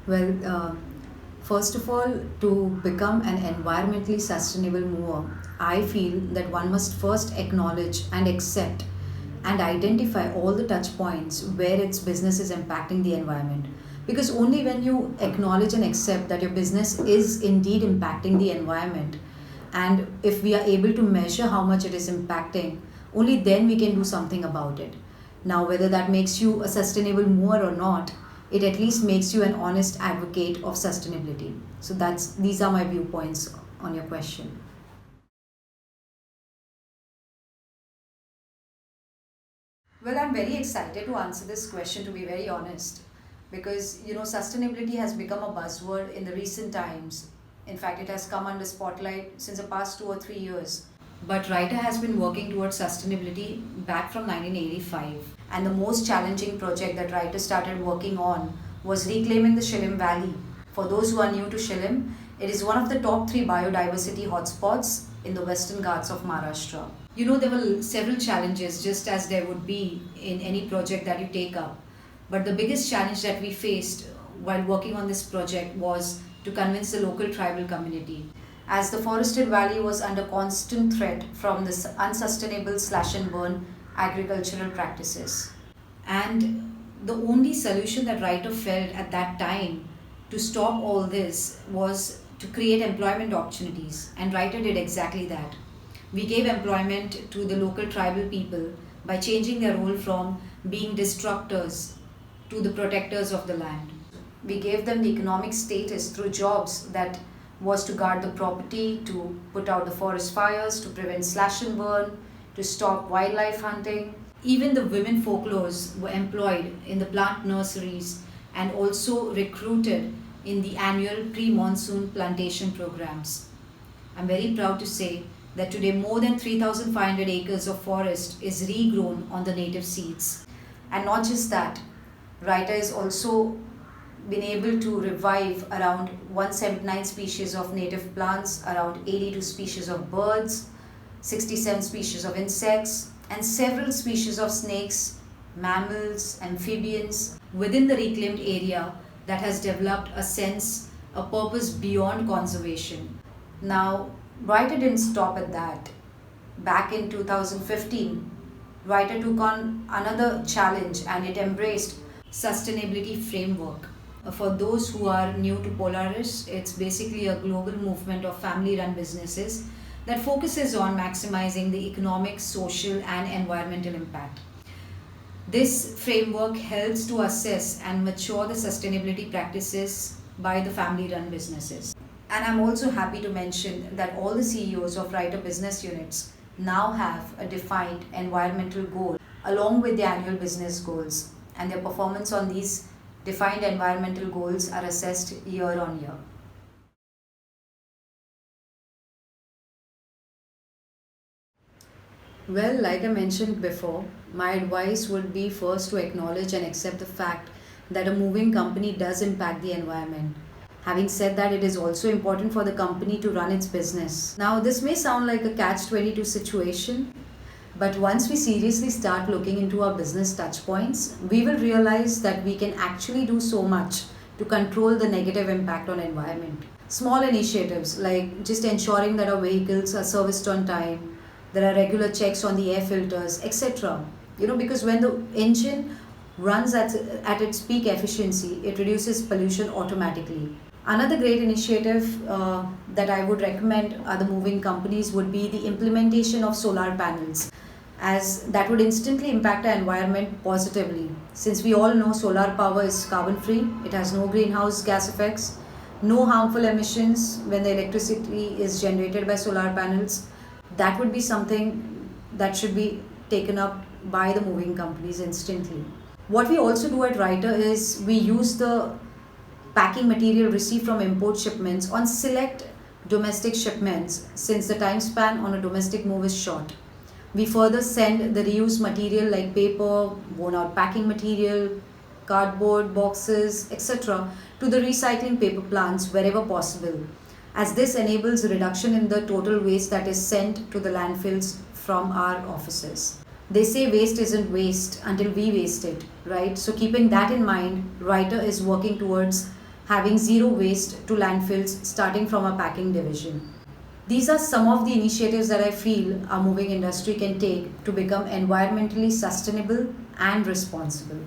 Well, first of all, to become an environmentally sustainable mover, I feel that one must first acknowledge and accept and identify all the touch points where its business is impacting the environment. Because only when you acknowledge and accept that your business is indeed impacting the environment, and if we are able to measure how much it is impacting, only then we can do something about it. Now, whether that makes you a sustainable mover or not, it at least makes you an honest advocate of sustainability. So these are my viewpoints on your question. Well, I'm very excited to answer this question, to be very honest, because sustainability has become a buzzword in the recent times. In fact, it has come under spotlight since the past 2 or 3 years. But Writer has been working towards sustainability back from 1985. And the most challenging project that Writer started working on was reclaiming the Shilim Valley. For those who are new to Shilim, it is one of the top three biodiversity hotspots in the Western Ghats of Maharashtra. There were several challenges, just as there would be in any project that you take up. But the biggest challenge that we faced while working on this project was to convince the local tribal community, as the forested valley was under constant threat from this unsustainable slash and burn agricultural practices. And the only solution that Writer felt at that time to stop all this was to create employment opportunities, and Writer did exactly that. We gave employment to the local tribal people by changing their role from being destructors to the protectors of the land. We gave them the economic status through jobs that was to guard the property, to put out the forest fires, to prevent slash and burn, to stop wildlife hunting. Even the women folklores were employed in the plant nurseries and also recruited in the annual pre-monsoon plantation programs. I'm very proud to say that today more than 3,500 acres of forest is regrown on the native seeds. And not just that, Writer has also been able to revive around 179 species of native plants, around 82 species of birds, 67 species of insects, and several species of snakes, mammals, amphibians within the reclaimed area that has developed a sense, a purpose beyond conservation. Now, Writer didn't stop at that. Back in 2015, Writer took on another challenge and it embraced sustainability framework. For those who are new to Polaris, it's basically a global movement of family-run businesses that focuses on maximizing the economic, social, and environmental impact. This framework helps to assess and mature the sustainability practices by the family-run businesses. And I'm also happy to mention that all the CEOs of Writer business units now have a defined environmental goal along with their annual business goals, and their performance on these defined environmental goals are assessed year on year. Well, like I mentioned before, my advice would be first to acknowledge and accept the fact that a moving company does impact the environment. Having said that, it is also important for the company to run its business. Now, this may sound like a catch-22 situation, but once we seriously start looking into our business touch points, we will realize that we can actually do so much to control the negative impact on environment. Small initiatives like just ensuring that our vehicles are serviced on time, there are regular checks on the air filters, etc. Because when the engine runs at its peak efficiency, it reduces pollution automatically. Another great initiative that I would recommend other moving companies would be the implementation of solar panels, as that would instantly impact our environment positively. Since we all know solar power is carbon free, it has no greenhouse gas effects, no harmful emissions when the electricity is generated by solar panels. That would be something that should be taken up by the moving companies instantly. What we also do at Writer is we use the packing material received from import shipments on select domestic shipments, since the time span on a domestic move is short. We further send the reused material like paper, worn out packing material, cardboard, boxes, etc. to the recycling paper plants wherever possible, as this enables a reduction in the total waste that is sent to the landfills from our offices. They say waste isn't waste until we waste it, right? So keeping that in mind, Writer is working towards having zero waste to landfills starting from a packing division. These are some of the initiatives that I feel our moving industry can take to become environmentally sustainable and responsible.